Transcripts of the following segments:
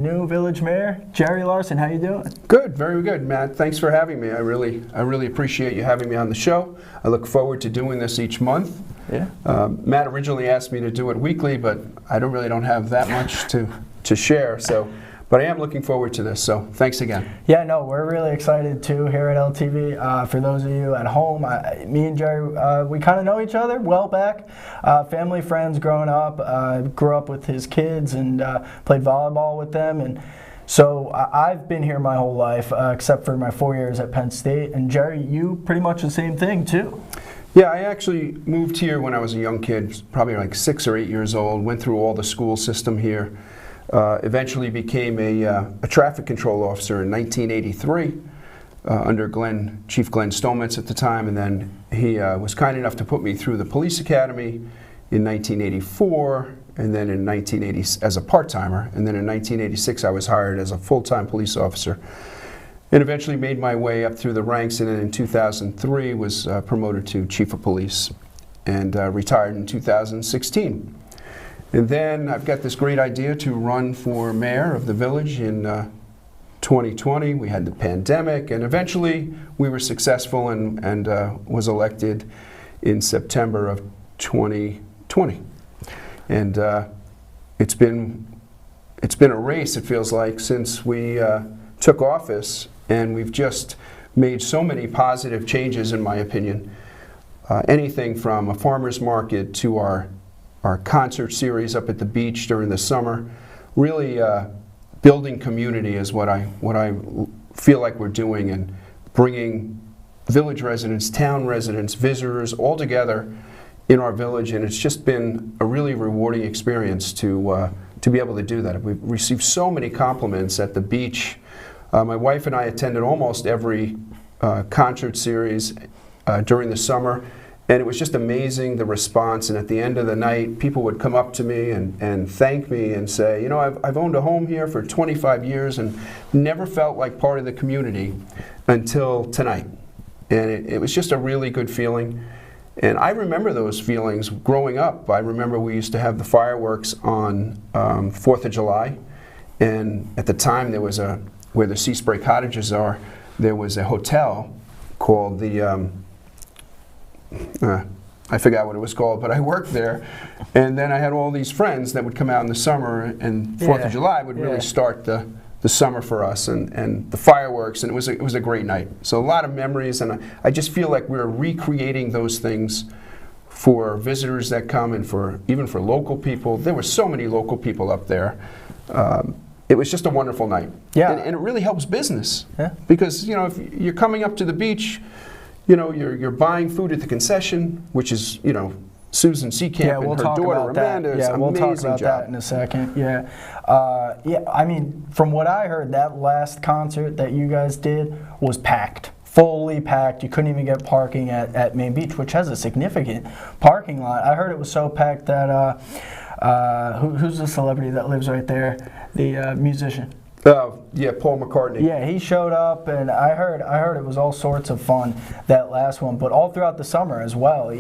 New village mayor, Jerry Larsen. How you doing? Good, very good, Matt. Thanks for having me. I really appreciate you having me on the show. I look forward to doing this each month. Yeah. Matt originally asked me to do it weekly, but I don't have that much to share. But I am looking forward to this. So thanks again. Yeah, no, we're really excited too here at LTV. For those of you at home, me and Jerry, we kind of know each other well back. Family friends growing up. Grew up with his kids and played volleyball with them. And so I've been here my whole life, except for my 4 years at Penn State. And Jerry, you pretty much the same thing too. Yeah, I actually moved here when I was a young kid, probably like 6 or 8 years old. Went through all the school system here. Eventually became a traffic control officer in 1983 under Chief Glenn Stomitz at the time, and then he was kind enough to put me through the police academy in 1984, and then in 1980 as a part-timer, and then in 1986 I was hired as a full-time police officer, and eventually made my way up through the ranks, and then in 2003 was promoted to chief of police, and retired in 2016. And then I've got this great idea to run for mayor of the village in 2020. We had the pandemic, and eventually we were successful and was elected in September of 2020. And it's been a race, it feels like, since we took office, and we've just made so many positive changes, in my opinion. Anything from a farmer's market to our concert series up at the beach during the summer. Really building community is what I feel like we're doing, and bringing village residents, town residents, visitors all together in our village, and it's just been a really rewarding experience to be able to do that. We've received so many compliments at the beach. My wife and I attended almost every concert series during the summer. And it was just amazing, the response. And at the end of the night, people would come up to me and thank me and say, you know, I've owned a home here for 25 years and never felt like part of the community until tonight. And it was just a really good feeling. And I remember those feelings growing up. I remember we used to have the fireworks on 4th of July. And at the time, there was where the Sea Spray Cottages are, there was a hotel called the... I forgot what it was called, but I worked there, and then I had all these friends that would come out in the summer, and 4th of July would really start the summer for us, and the fireworks, and it was a great night. So a lot of memories, and I just feel like we're recreating those things for visitors that come, and even for local people. There were so many local people up there. It was just a wonderful night. Yeah. And it really helps business. Yeah. Because, you know, if you're coming up to the beach, you know, you're buying food at the concession, which is, you know, Susan Seacamp and her daughter Amanda. Yeah, we'll talk about that in a second. Yeah, I mean, from what I heard, that last concert that you guys did was packed, fully packed. You couldn't even get parking at Main Beach, which has a significant parking lot. I heard it was so packed that who's the celebrity that lives right there? The musician. Yeah, Paul McCartney. Yeah, he showed up, and I heard it was all sorts of fun, that last one, but all throughout the summer as well.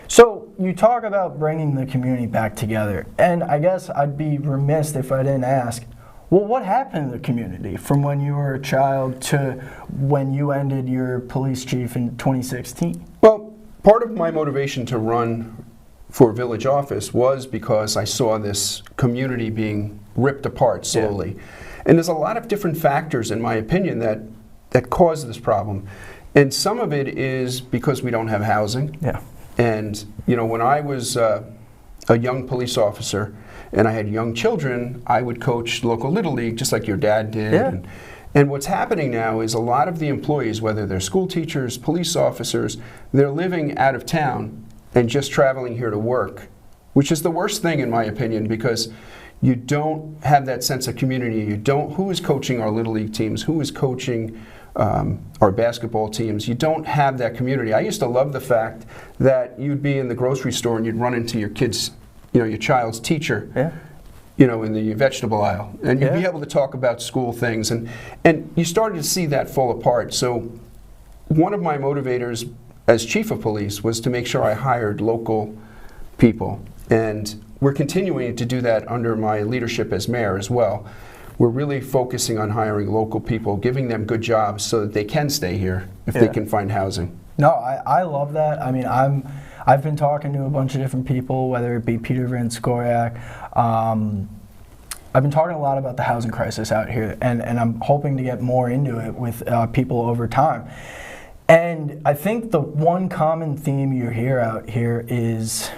So you talk about bringing the community back together, and I guess I'd be remiss if I didn't ask, well, what happened to the community from when you were a child to when you ended your police chief in 2016? Well, part of my motivation to run for village office was because I saw this community being ripped apart slowly. Yeah. And there's a lot of different factors, in my opinion, that cause this problem. And some of it is because we don't have housing. Yeah. And, you know, when I was a young police officer and I had young children, I would coach local Little League, just like your dad did. Yeah. And what's happening now is a lot of the employees, whether they're school teachers, police officers, they're living out of town and just traveling here to work, which is the worst thing, in my opinion, because you don't have that sense of community. Who is coaching our Little League teams? Who is coaching our basketball teams? You don't have that community. I used to love the fact that you'd be in the grocery store and you'd run into your kid's, you know, your child's teacher, you know, in the vegetable aisle, and you'd be able to talk about school things, and you started to see that fall apart. So one of my motivators as chief of police was to make sure I hired local people, and we're continuing to do that under my leadership as mayor as well. we're really focusing on hiring local people, giving them good jobs so that they can stay here if they can find housing. No, I love that. I mean, I've been talking to a bunch of different people, whether it be Peter Van Scoyak. I've been talking a lot about the housing crisis out here, and I'm hoping to get more into it with people over time. And I think the one common theme you hear out here is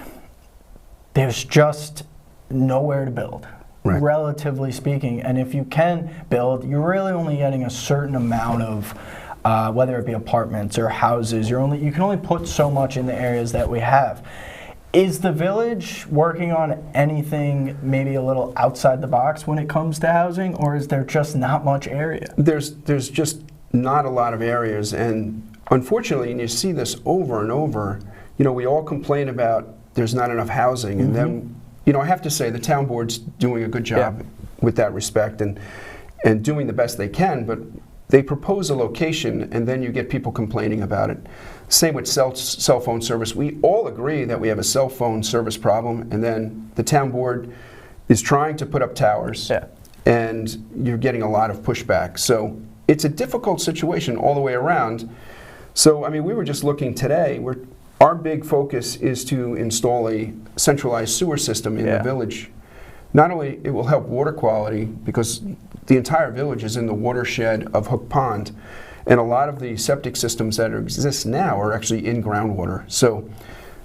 there's just nowhere to build, relatively speaking. And if you can build, you're really only getting a certain amount of, whether it be apartments or houses. You can only put so much in the areas that we have. Is the village working on anything maybe a little outside the box when it comes to housing, or is there just not much area? There's just not a lot of areas, and unfortunately, and you see this over and over, we all complain about there's not enough housing, and then, I have to say the town board's doing a good job with that respect and doing the best they can, but they propose a location and then you get people complaining about it. Same with cell phone service. We all agree that we have a cell phone service problem, and then the town board is trying to put up towers, and you're getting a lot of pushback. So it's a difficult situation all the way around. So, I mean, we were just looking today, our big focus is to install a centralized sewer system in the village. Not only it will help water quality, because the entire village is in the watershed of Hook Pond, and a lot of the septic systems that exist now are actually in groundwater. So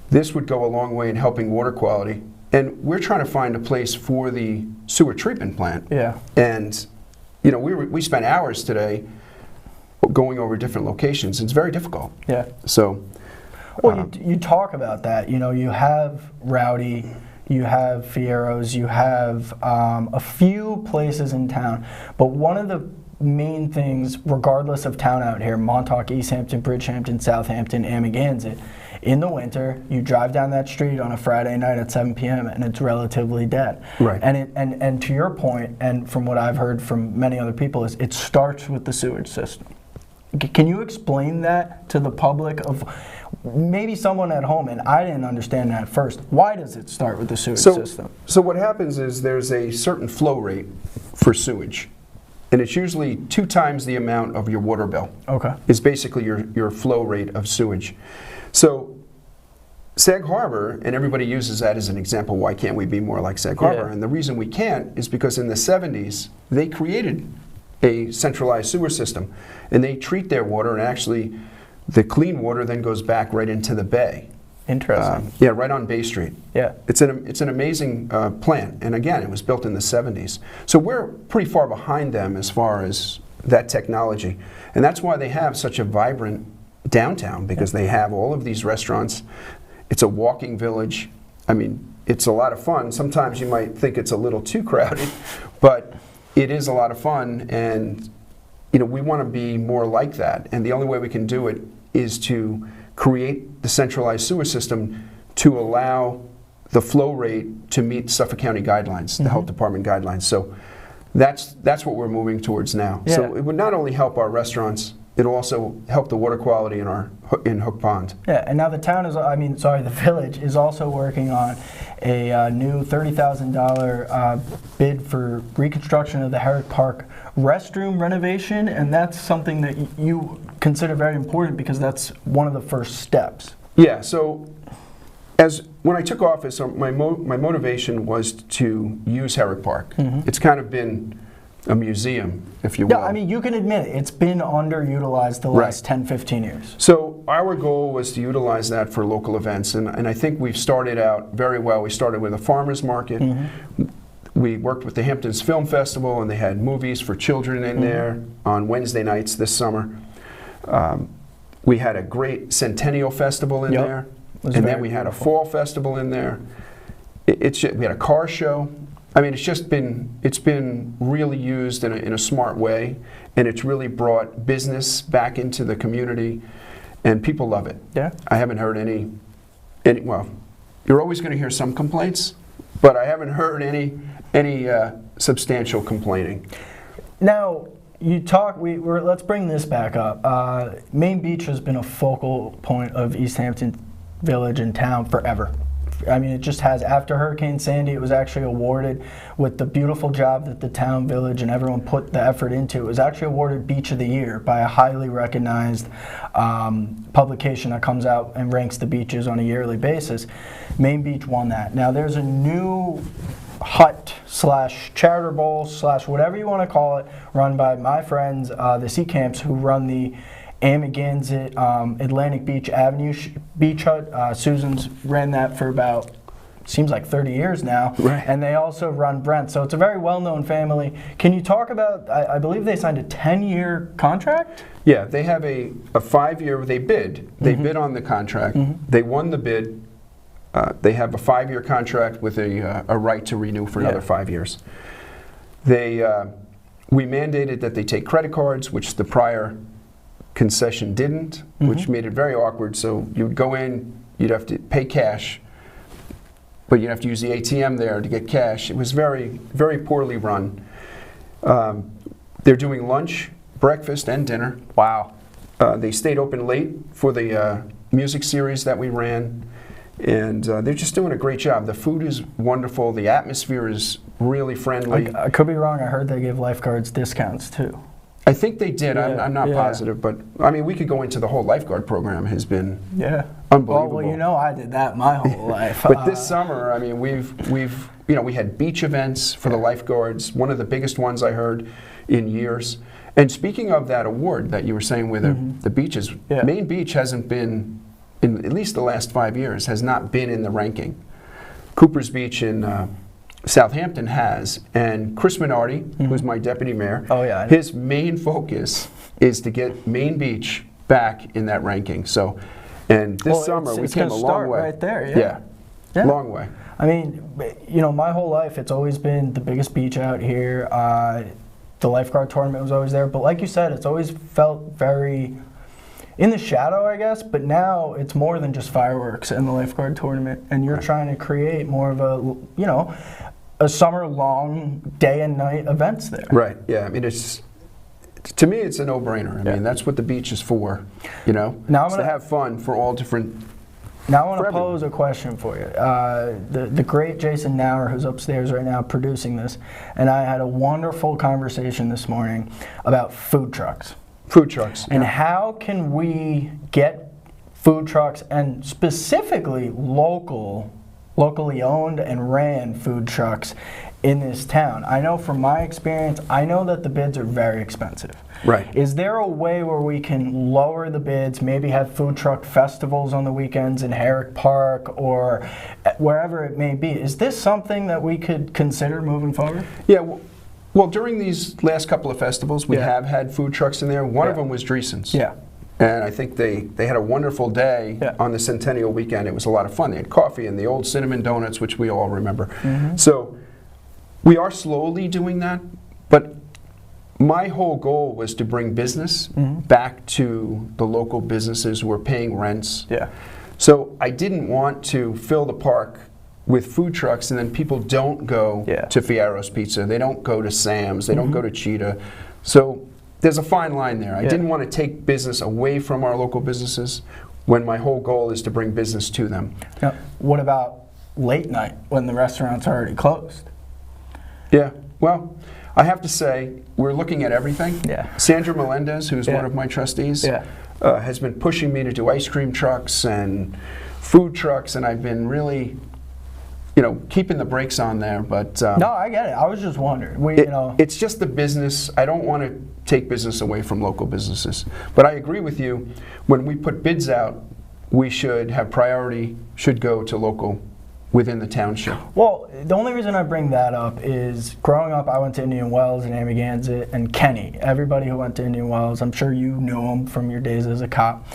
this would go a long way in helping water quality. And we're trying to find a place for the sewer treatment plant. And, we spent hours today going over different locations. It's very difficult. So, well, you talk about that. You have Rowdy, you have Fierro's, you have a few places in town, but one of the main things, regardless of town out here, Montauk, East Hampton, Bridgehampton, Southampton, Amagansett, in the winter, you drive down that street on a Friday night at 7 p.m. and it's relatively dead. And to your point, and from what I've heard from many other people, is it starts with the sewage system. Can you explain that to the public, of maybe someone at home, and I didn't understand that at first. Why does it start with the sewage system? So what happens is there's a certain flow rate for sewage, and it's usually 2 times the amount of your water bill. Is basically your flow rate of sewage. So Sag Harbor, and everybody uses that as an example, why can't we be more like Sag Harbor? And the reason we can't is because in the 70s, they created a centralized sewer system, and they treat their water, and actually the clean water then goes back right into the bay. Interesting. Right on Bay Street. It's an amazing plant, and again, it was built in the 70s. So we're pretty far behind them as far as that technology, and that's why they have such a vibrant downtown, because they have all of these restaurants. It's a walking village. I mean, it's a lot of fun. Sometimes you might think it's a little too crowded, but it is a lot of fun, and we want to be more like that. And the only way we can do it is to create the centralized sewer system to allow the flow rate to meet Suffolk County guidelines, the health department guidelines. So that's what we're moving towards now. So it would not only help our restaurants, it'll also help the water quality in Hook Pond. And now the town the village is also working on a new $30,000 bid for reconstruction of the Herrick Park restroom renovation, and that's something that you consider very important because that's one of the first steps. So when I took office, my motivation was to use Herrick Park. It's kind of been a museum, if you will. I mean, you can admit it. It's been underutilized the last 10, 15 years. So our goal was to utilize that for local events, and I think we've started out very well. We started with a farmer's market. We worked with the Hamptons Film Festival, and they had movies for children in there on Wednesday nights this summer. We had a great Centennial Festival in there, and then we had a Fall Festival in there. We had a car show. I mean, it's been really used in a smart way, and it's really brought business back into the community, and people love it. I haven't heard any well, you're always going to hear some complaints, but I haven't heard any substantial complaining. Now, let's bring this back up. Main Beach has been a focal point of East Hampton Village and town forever. I mean, it just has. After Hurricane Sandy, it was actually awarded with the beautiful job that the town, village, and everyone put the effort into. It was actually awarded Beach of the Year by a highly recognized publication that comes out and ranks the beaches on a yearly basis. Main Beach won that. Now, there's a new hut / charter bowl / whatever you want to call it, run by my friends, the Sea Camps, who run the Amagansett Atlantic Beach Avenue Beach Hut. Susan's ran that for about, seems like 30 years now. Right. And they also run Brent. So it's a very well-known family. Can you talk about, I believe they signed a 10-year contract? Yeah, they have a 5-year, they bid. They bid on the contract. They won the bid. They have a 5-year contract with a right to renew for another 5 years. We mandated that they take credit cards, which the prior concession didn't, which made it very awkward. So you'd go in, you'd have to pay cash, but you'd have to use the ATM there to get cash. It was very, very poorly run. They're doing lunch, breakfast, and dinner. Wow. They stayed open late for the music series that we ran, and they're just doing a great job. The food is wonderful. The atmosphere is really friendly. I could be wrong. I heard they give lifeguards discounts too. I think they did. Yeah, I'm not positive, but I mean, we could go into the whole lifeguard program has been unbelievable. Well, you know, I did that my whole life. But this summer, I mean, we had beach events for the lifeguards. One of the biggest ones I heard in years. And speaking of that award that you were saying with the beaches, Main Beach hasn't been, in at least the last 5 years, has not been in the ranking. Cooper's Beach in Southampton has, and Chris Minardi, who's my deputy mayor, his main focus is to get Main Beach back in that ranking. So, and this summer we came a long way. Right there, yeah, long way. I mean, you know, my whole life it's always been the biggest beach out here. The lifeguard tournament was always there, but like you said, it's always felt very in the shadow, I guess, but now it's more than just fireworks and the lifeguard tournament, and you're trying to create more of a, you know, a summer-long day and night events there. Right, yeah, I mean, to me, it's a no-brainer. I mean, that's what the beach is for, you know? Now it's to have fun for all different. Now I want to pose a question for you. The great Jason Nauer, who's upstairs right now producing this, and I had a wonderful conversation this morning about food trucks. Food trucks. And how can we get food trucks, and specifically locally owned and ran food trucks in this town? I know from my experience, I know that the bids are very expensive. Right. Is there a way where we can lower the bids, maybe have food truck festivals on the weekends in Herrick Park or wherever it may be? Is this something that we could consider moving forward? Yeah, well, during these last couple of festivals, we have had food trucks in there. One of them was Dreesen's. Yeah. And I think they had a wonderful day on the Centennial weekend. It was a lot of fun. They had coffee and the old cinnamon donuts, which we all remember. So we are slowly doing that, but my whole goal was to bring business back to the local businesses who are paying rents. Yeah. So I didn't want to fill the park with food trucks and then people don't go to Fiero's Pizza. They don't go to Sam's. They don't go to Cheetah. So there's a fine line there. I didn't want to take business away from our local businesses when my whole goal is to bring business to them. Now, what about late night when the restaurants are already closed? Yeah, well, I have to say, we're looking at everything. Yeah. Sandra Melendez, who's one of my trustees, has been pushing me to do ice cream trucks and food trucks, and I've been really, you know, keeping the brakes on there. But no, I get it. I was just wondering. It's just the business. I don't want to take business away from local businesses. But I agree with you. When we put bids out, we should have priority, should go to local within the township. Well, the only reason I bring that up is growing up, I went to Indian Wells and Amagansett and Kenny. Everybody who went to Indian Wells, I'm sure you knew him from your days as a cop.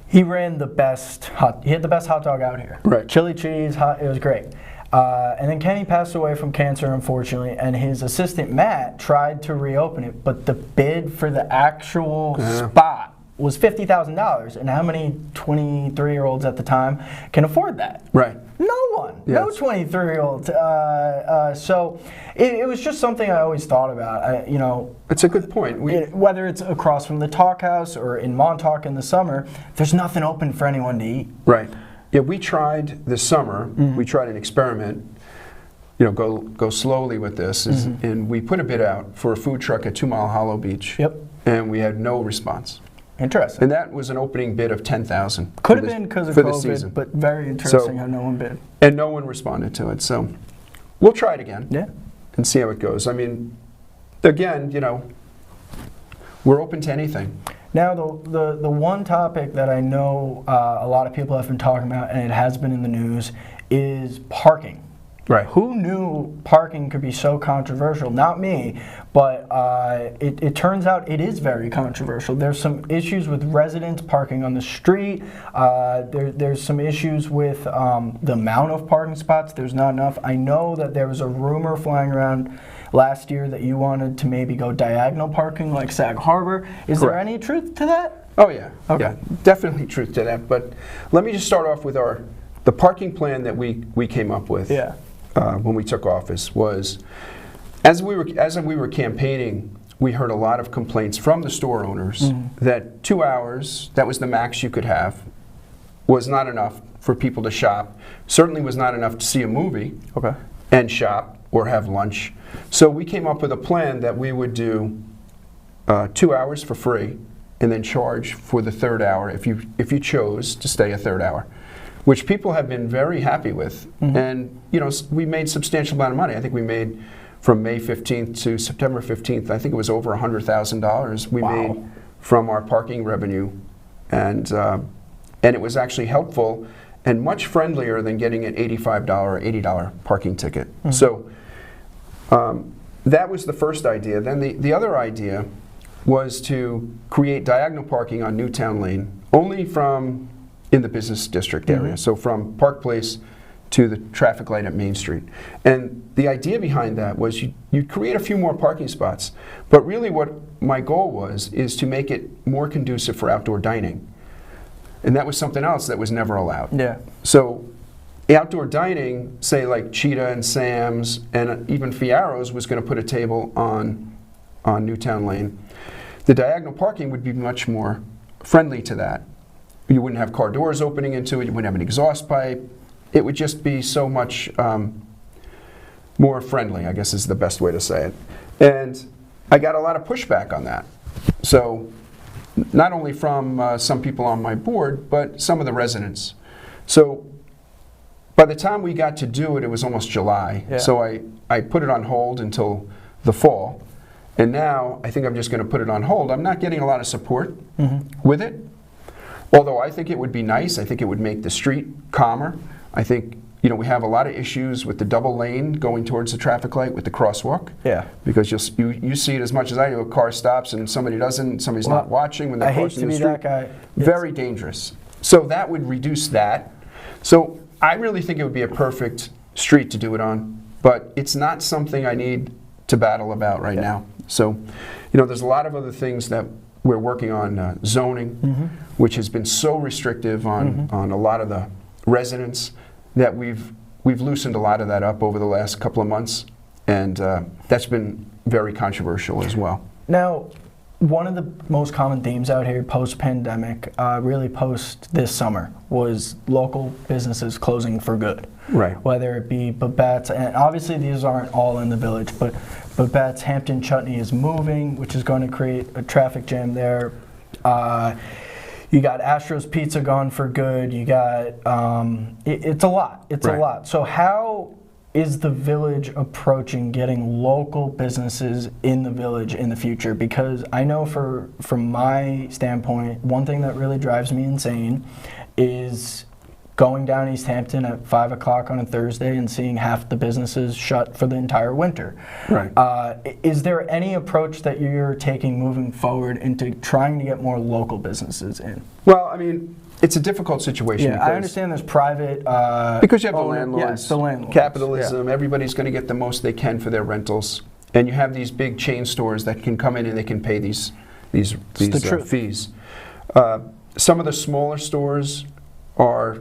He ran the best he had the best hot dog out here. Right. Chili cheese, it was great. And then Kenny passed away from cancer, unfortunately, and his assistant, Matt, tried to reopen it, but the bid for the actual spot was $50,000. And how many 23-year-olds at the time can afford that? Right. No one. Yes. No 23-year-olds. So it was just something I always thought about. You know, it's a good point. Whether it's across from the Talk House or in Montauk in the summer, there's nothing open for anyone to eat. Right. Yeah, we tried this summer, we tried an experiment, go slowly with this, and we put a bid out for a food truck at 2 Mile Hollow Beach. Yep. And we had no response. Interesting. And that was an opening bid of $10,000. Could have been because of for the season. COVID, but very interesting how no one bid. And no one responded to it. So we'll try it again. Yeah. And see how it goes. I mean, again, we're open to anything. Now, the one topic that I know a lot of people have been talking about, and it has been in the news, is parking. Right. Who knew parking could be so controversial? Not me, but it turns out it is very controversial. There's some issues with residents parking on the street. There's some issues with the amount of parking spots. There's not enough. I know that there was a rumor flying around last year that you wanted to maybe go diagonal parking like Sag Harbor. Is there any truth to that? Oh, yeah. Okay. Yeah, definitely truth to that. But let me just start off with the parking plan that we came up with. Yeah. When we took office was, as we were campaigning, we heard a lot of complaints from the store owners that 2 hours, that was the max you could have, was not enough for people to shop. Certainly was not enough to see a movie and shop or have lunch. So we came up with a plan that we would do 2 hours for free and then charge for the third hour if you chose to stay a third hour, which people have been very happy with. And we made substantial amount of money. I think we made from May 15th to September 15th, I think it was over $100,000 we made from our parking revenue. And it was actually helpful and much friendlier than getting an $85 or $80 parking ticket. So that was the first idea. Then the other idea was to create diagonal parking on Newtown Lane, only from in the business district area, so from Park Place to the traffic light at Main Street. And the idea behind that was you'd create a few more parking spots, but really what my goal was is to make it more conducive for outdoor dining. And that was something else that was never allowed. Yeah. So outdoor dining, say like Cheetah and Sam's and even Fierro's was going to put a table on Newtown Lane. The diagonal parking would be much more friendly to that. You wouldn't have car doors opening into it, you wouldn't have an exhaust pipe. It would just be so much more friendly, I guess is the best way to say it. And I got a lot of pushback on that. So not only from some people on my board, but some of the residents. So by the time we got to do it, it was almost July. Yeah. So I put it on hold until the fall. And now I think I'm just going to put it on hold. I'm not getting a lot of support with it. Although I think it would be nice, I think it would make the street calmer. I think, we have a lot of issues with the double lane going towards the traffic light with the crosswalk. Yeah. Because you see it as much as I do. A car stops and somebody doesn't, somebody's not watching when they're crossing the street. I hate to be that guy. Very dangerous. So that would reduce that. So I really think it would be a perfect street to do it on, but it's not something I need to battle about right now. So, there's a lot of other things that we're working on, zoning, which has been so restrictive on a lot of the residents that we've loosened a lot of that up over the last couple of months, and that's been very controversial as well. Now, one of the most common themes out here post-pandemic, really post this summer, was local businesses closing for good. Right. Whether it be Babette's, and obviously these aren't all in the village, but Babette's Hampton Chutney is moving, which is going to create a traffic jam there. You got Astro's Pizza gone for good. You got, it's a lot. It's a lot. So how is the village approaching getting local businesses in the village in the future? Because I know from my standpoint, one thing that really drives me insane is going down East Hampton at 5 o'clock on a Thursday and seeing half the businesses shut for the entire winter. Right. Is there any approach that you're taking moving forward into trying to get more local businesses in? Well, I mean, it's a difficult situation. Yeah, I understand there's private... because you have the landlords, yes, the landlords. Capitalism, everybody's going to get the most they can for their rentals. And you have these big chain stores that can come in and they can pay these fees. Some of the smaller stores are,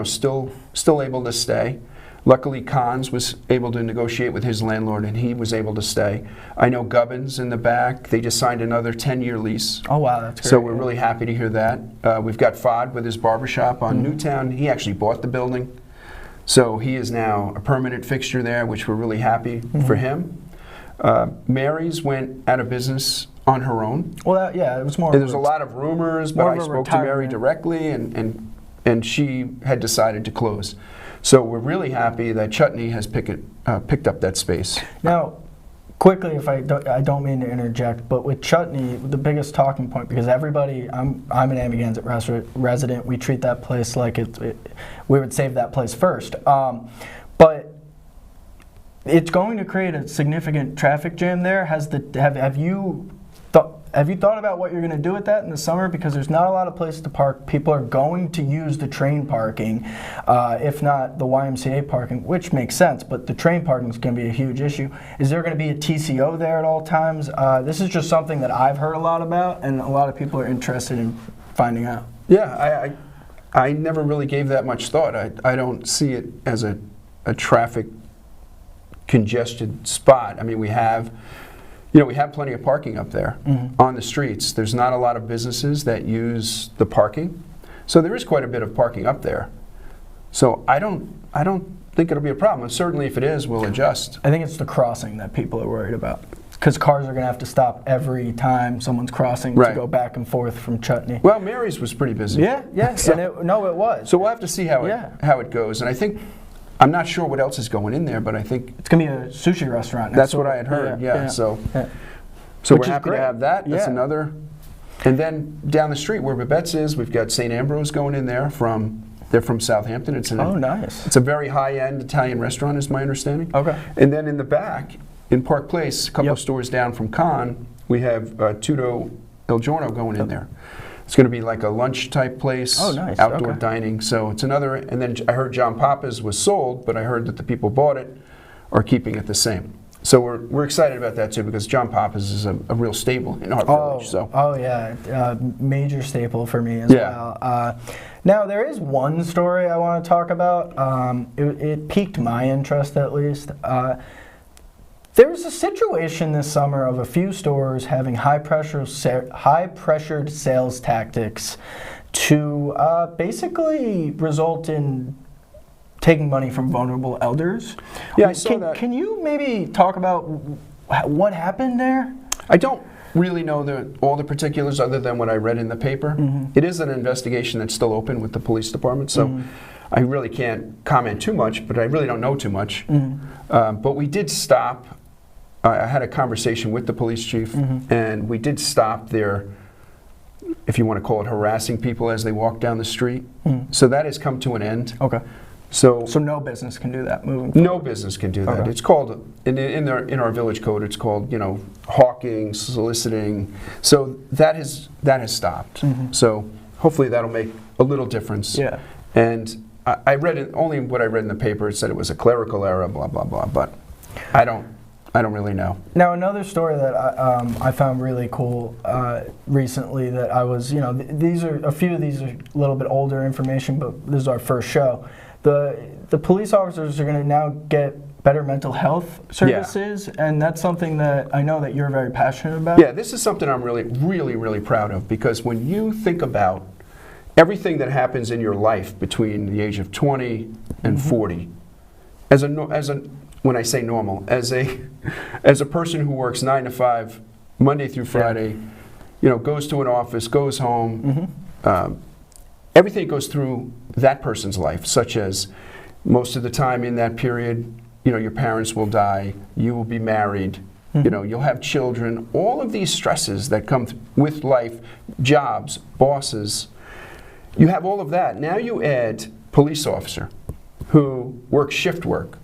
still able to stay. Luckily, Cons was able to negotiate with his landlord, and he was able to stay. I know Gubbins in the back, they just signed another 10-year lease. Oh, wow, that's great. So we're really happy to hear that. We've got Fod with his barbershop on Newtown. He actually bought the building. So he is now a permanent fixture there, which we're really happy for him. Mary's went out of business on her own. Well, yeah, it was more. And there's a lot of rumors, but I spoke to Mary retirement. directly, and she had decided to close. So we're really happy that Chutney has picked up that space. Now, quickly, if I don't mean to interject, but with Chutney, the biggest talking point, because everybody, I'm an Amagansett resident, we treat that place like we would save that place first. But it's going to create a significant traffic jam there. Have you thought about what you're going to do with that in the summer? Because there's not a lot of places to park. People are going to use the train parking, if not the YMCA parking, which makes sense, but the train parking is going to be a huge issue. Is there going to be a TCO there at all times? This is just something that I've heard a lot about, and a lot of people are interested in finding out. Yeah, I never really gave that much thought. I don't see it as a traffic congested spot. I mean, we have plenty of parking up there on the streets. There's not a lot of businesses that use the parking, so there is quite a bit of parking up there. So I don't think it'll be a problem. And certainly, if it is, we'll adjust. I think it's the crossing that people are worried about, because cars are going to have to stop every time someone's crossing to go back and forth from Chutney. Well, Mary's was pretty busy. Yeah, So, and it was. So we'll have to see how it goes. And I think, I'm not sure what else is going in there, but I think it's going to be a sushi restaurant. That's what I had heard. So we're happy to have that. That's another. And then down the street where Babette's is, we've got St. Ambrose going in there. They're from Southampton. Nice. It's a very high-end Italian restaurant, is my understanding. Okay. And then in the back, in Park Place, a couple of stores down from Con, we have Tutto El Giorno going in there. It's going to be like a lunch type place, outdoor dining. So it's another, and then I heard John Papa's was sold, but I heard that the people bought it are keeping it the same. So we're excited about that too, because John Papa's is a real staple in our village. So major staple for me as well. Now there is one story I want to talk about. It piqued my interest at least. There's a situation this summer of a few stores having high-pressured sales tactics to basically result in taking money from vulnerable elders. Yeah, I saw that. Can you maybe talk about what happened there? I don't really know all the particulars other than what I read in the paper. It is an investigation that's still open with the police department, so I really can't comment too much, but I really don't know too much. But we did stop. I had a conversation with the police chief, and we did stop their, if you want to call it, harassing people as they walk down the street. So that has come to an end. Okay. So no business can do that moving forward? No business can do that. Okay. It's called, in our village code, it's called, hawking, soliciting. So that has stopped. So hopefully that'll make a little difference. Yeah. And I read it, only what I read in the paper, it said it was a clerical error, blah, blah, blah, but I don't really know. Now, another story that I found really cool recently that I was, a few of these are a little bit older information, but this is our first show. The police officers are going to now get better mental health services, and that's something that I know that you're very passionate about. Yeah, this is something I'm really, really, really proud of, because when you think about everything that happens in your life between the age of 20 and 40, when I say normal, as a person who works 9 to 5, Monday through Friday, goes to an office, goes home, everything goes through that person's life, such as most of the time in that period, your parents will die, you will be married, you'll have children, all of these stresses that come with life, jobs, bosses, you have all of that. Now you add police officer who works shift work,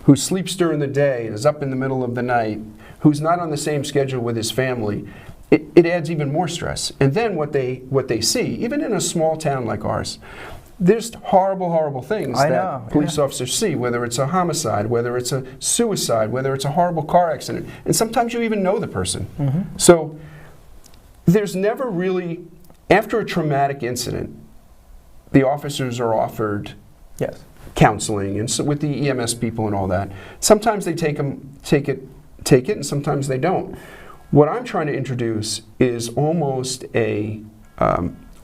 who sleeps during the day and is up in the middle of the night, who's not on the same schedule with his family, it adds even more stress. And then what they see, even in a small town like ours, there's horrible, horrible things that police officers see, whether it's a homicide, whether it's a suicide, whether it's a horrible car accident. And sometimes you even know the person. So there's never really, after a traumatic incident, the officers are offered counseling and so with the EMS people and all that. Sometimes they take it, and sometimes they don't. What I'm trying to introduce is almost a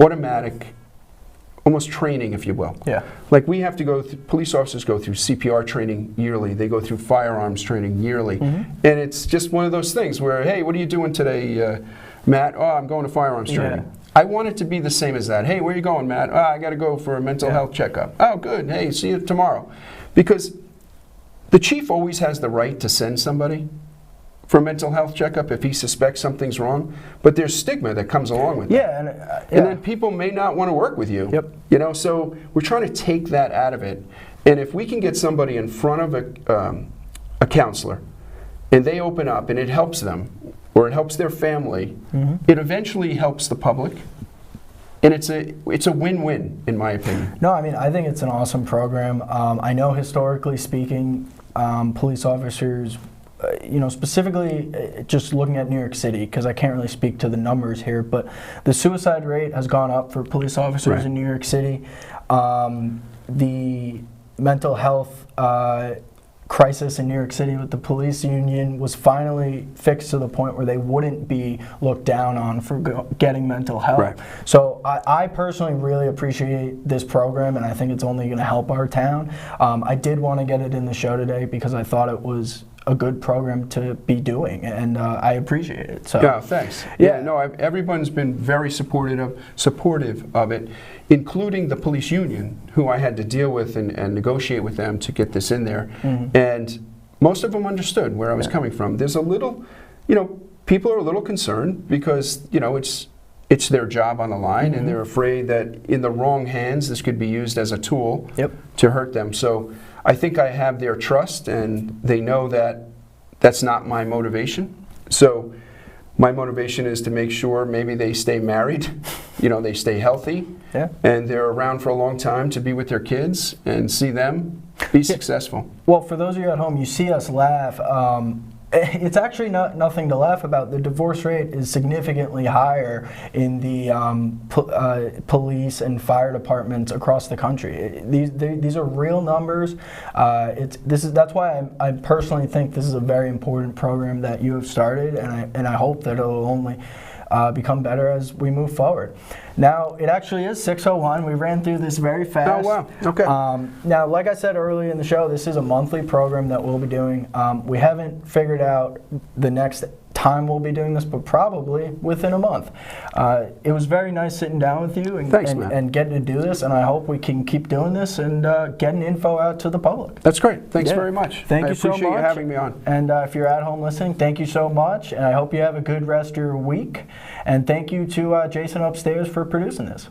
automatic, almost training, if you will. Yeah. Like we have to go, police officers go through CPR training yearly. They go through firearms training yearly. And it's just one of those things where, hey, what are you doing today, Matt? Oh, I'm going to firearms training. Yeah. I want it to be the same as that. Hey, where are you going, Matt? Oh, I got to go for a mental health checkup. Oh, good. Hey, see you tomorrow. Because the chief always has the right to send somebody for a mental health checkup if he suspects something's wrong, but there's stigma that comes along with that. And then people may not want to work with you. Yep. You know, so we're trying to take that out of it. And if we can get somebody in front of a counselor and they open up and it helps them, or it helps their family, it eventually helps the public. And it's a win-win, in my opinion. No, I mean, I think it's an awesome program. I know historically speaking, police officers, specifically just looking at New York City, because I can't really speak to the numbers here, but the suicide rate has gone up for police officers in New York City. The mental health crisis in New York City with the police union was finally fixed to the point where they wouldn't be looked down on for getting mental help. Right. So I personally really appreciate this program, and I think it's only going to help our town. I did want to get it in the show today because I thought it was a good program to be doing, and I appreciate it. So yeah, thanks. Yeah, no, everyone's been very supportive of it, including the police union, who I had to deal with and negotiate with them to get this in there. And most of them understood where I was coming from. There's a little, people are a little concerned because, it's their job on the line, and they're afraid that in the wrong hands, this could be used as a tool to hurt them. So I think I have their trust, and they know that that's not my motivation. So my motivation is to make sure maybe they stay married, they stay healthy, and they're around for a long time to be with their kids and see them be successful. Well, for those of you at home, you see us laugh. It's actually nothing to laugh about. The divorce rate is significantly higher in the police and fire departments across the country. These are real numbers. That's why I personally think this is a very important program that you have started, and I hope that it'll only become better as we move forward. Now, it actually is 6:01. We ran through this very fast. Oh, wow. Okay. Now, like I said earlier in the show, this is a monthly program that we'll be doing. We haven't figured out the next time we'll be doing this, but probably within a month. It was very nice sitting down with you and getting to do this, and I hope we can keep doing this and getting info out to the public. That's great. Thanks very much. Thank you so much. I appreciate you having me on. And if you're at home listening, thank you so much, and I hope you have a good rest of your week. And thank you to Jason upstairs for producing this.